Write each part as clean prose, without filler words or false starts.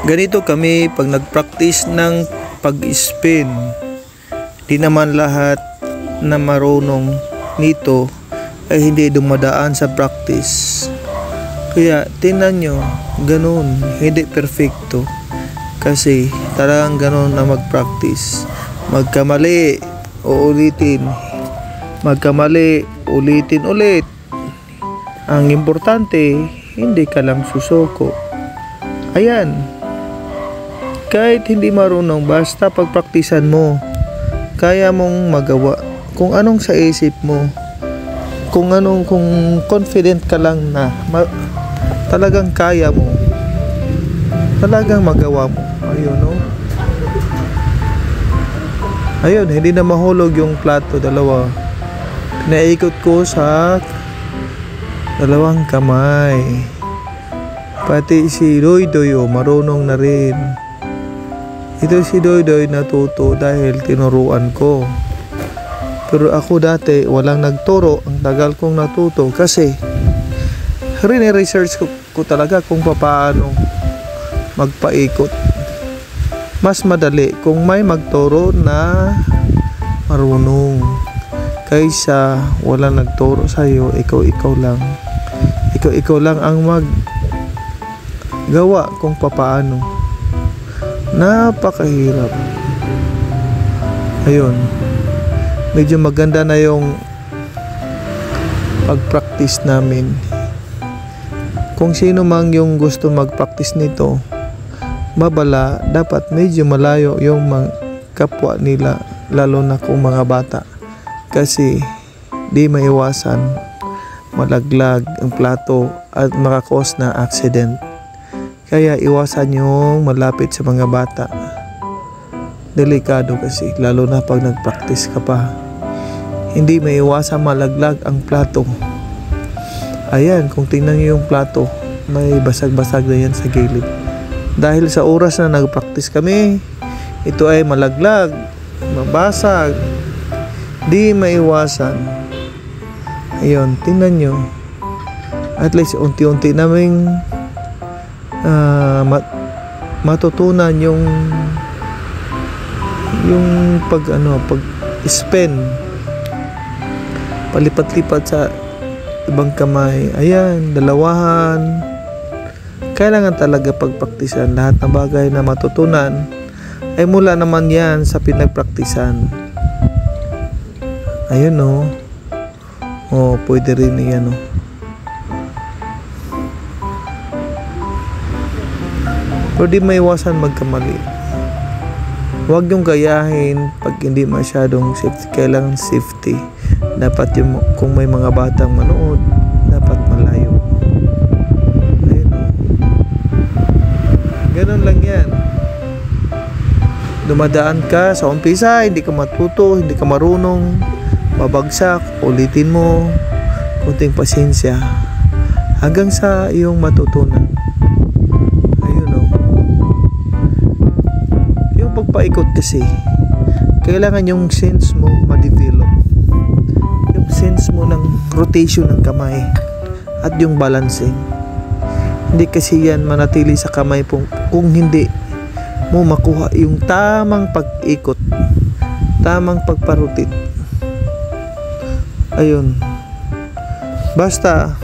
Ganito kami pag nag-practice ng pag-spin. Di naman lahat na marunong nito ay hindi dumadaan sa practice. Kaya tingnan nyo, ganun, hindi perfecto. Kasi talagang ganun na mag-practice. Magkamali, uulitin. Magkamali, ulitin ulit. Ang importante, hindi ka lang susuko. Ayan. Kahit hindi marunong, basta pagpraktisan mo, kaya mong magawa. Kung anong sa isip mo, kung confident ka lang na talagang kaya mo, talagang magawa mo. Ayun, no? Ayun, hindi na mahulog yung plato, dalawa. Pinaikot ko sa dalawang kamay. Pati si Doydoy, marunong na rin. Ito si Doydoy natuto dahil tinuruan ko. Pero ako dati walang nagturo, ang tagal kong natuto kasi research ko talaga kung paano magpaikot. Mas madali kung may magturo na marunong kaysa walang nagturo sa'yo, ikaw lang. Ikaw lang ang maggawa kung paano. Napakahirap. Ayun. Medyo maganda na yung pag-practice namin. Kung sino mang yung gusto mag-practice nito, mabala, dapat medyo malayo yung mga kapwa nila, lalo na kung mga bata. Kasi di maiwasan malaglag ang plato at makakos na accident. Kaya iwasan yung malapit sa mga bata. Delikado kasi, lalo na pag nag-practice ka pa. Hindi maiwasan malaglag ang plato. Ayan, kung tingnan nyo yung plato, may basag-basag na yan sa gilid. Dahil sa oras na nag-practice kami, ito ay malaglag, mabasag, di maiwasan. Ayun, tingnan nyo. At least unti-unti naming matutunan yung pag spin, palipat-lipat sa ibang kamay. Ayan, dalawahan. Kailangan talaga pagpraktisan. Lahat ng bagay na matutunan ay mula naman yan sa pinagpraktisan. Ayun, no. Oh, pwede rin yan, no. Pero di maiwasan magkamali. Huwag yung gayahin pag hindi masyadong safety. Kailangan safety. Dapat yung, kung may mga batang manood, dapat malayo. Ayun, no. Ganun lang yan. Dumadaan ka sa umpisa, hindi ka matuto, hindi ka marunong, babagsak, ulitin mo, kunting pasensya hanggang sa iyong matutunan. Ayun, no. Yung pagpaikot kasi, kailangan yung sense mo ma-develop, yung sense mo ng rotation ng kamay at yung balancing. Hindi kasi yan manatili sa kamay kung hindi mo makuha yung tamang pag-ikot, tamang pagparutit. Ayun. Basta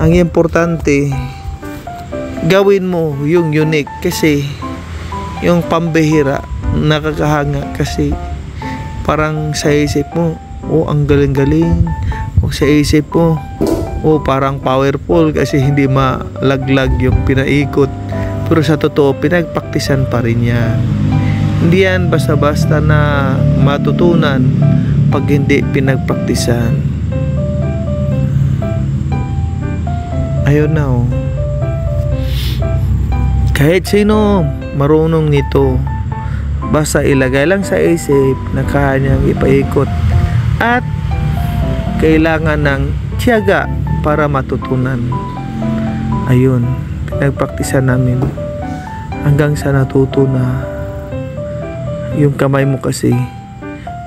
ang importante, gawin mo yung unique. Kasi yung pambihira, nakakahanga kasi parang sa isip mo, oh, ang galing-galing. O sa isip mo, oh, parang powerful kasi hindi malaglag yung pinaikot. Pero sa totoo, pinagpraktisan pa rin yan. Hindi yan basta-basta na matutunan pag hindi pinagpraktisan. Ayun na, oh. Kahit sino marunong nito, basta ilagay lang sa isip na kanyang ipaikot at kailangan ng tiyaga para matutunan. Ayun, pinagpraktisan namin hanggang sa natuto na yung kamay mo kasi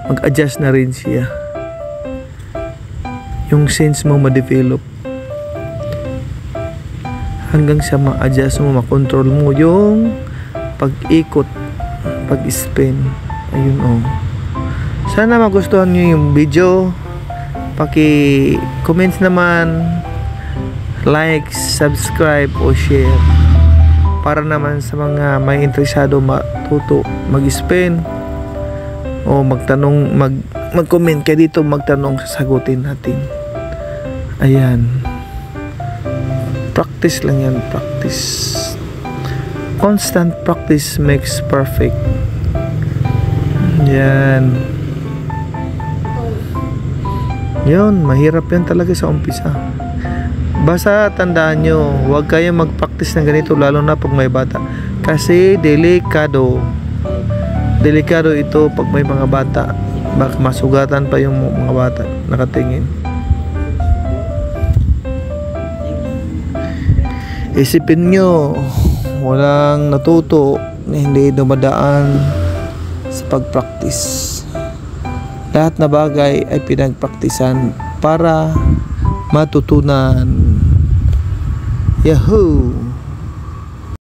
mag-adjust na rin siya, yung sense mo ma-develop hanggang sa ma-adjust mo, makontrol mo yung pag-ikot, pag-spin. Ayun oh. Sana magustuhan nyo yung video. Paki-comments naman, like, subscribe o share para naman sa mga may interesado matuto mag-spin o magtanong, mag-comment kayo dito, magtanong, sasagutin natin. Ayan, practice lang yan, practice. Constant practice makes perfect. Yan. Yun, mahirap yan talaga sa umpisa. Basta tandaan nyo, huwag kayo mag-practice ng ganito, lalo na pag may bata. Kasi delikado. Delikado ito pag may mga bata. Baka masugatan pa yung mga bata nakatingin. Isipin nyo, walang natuto na hindi dumadaan sa pag-practice. Lahat na bagay ay pinagpraktisan para matutunan. Yahoo!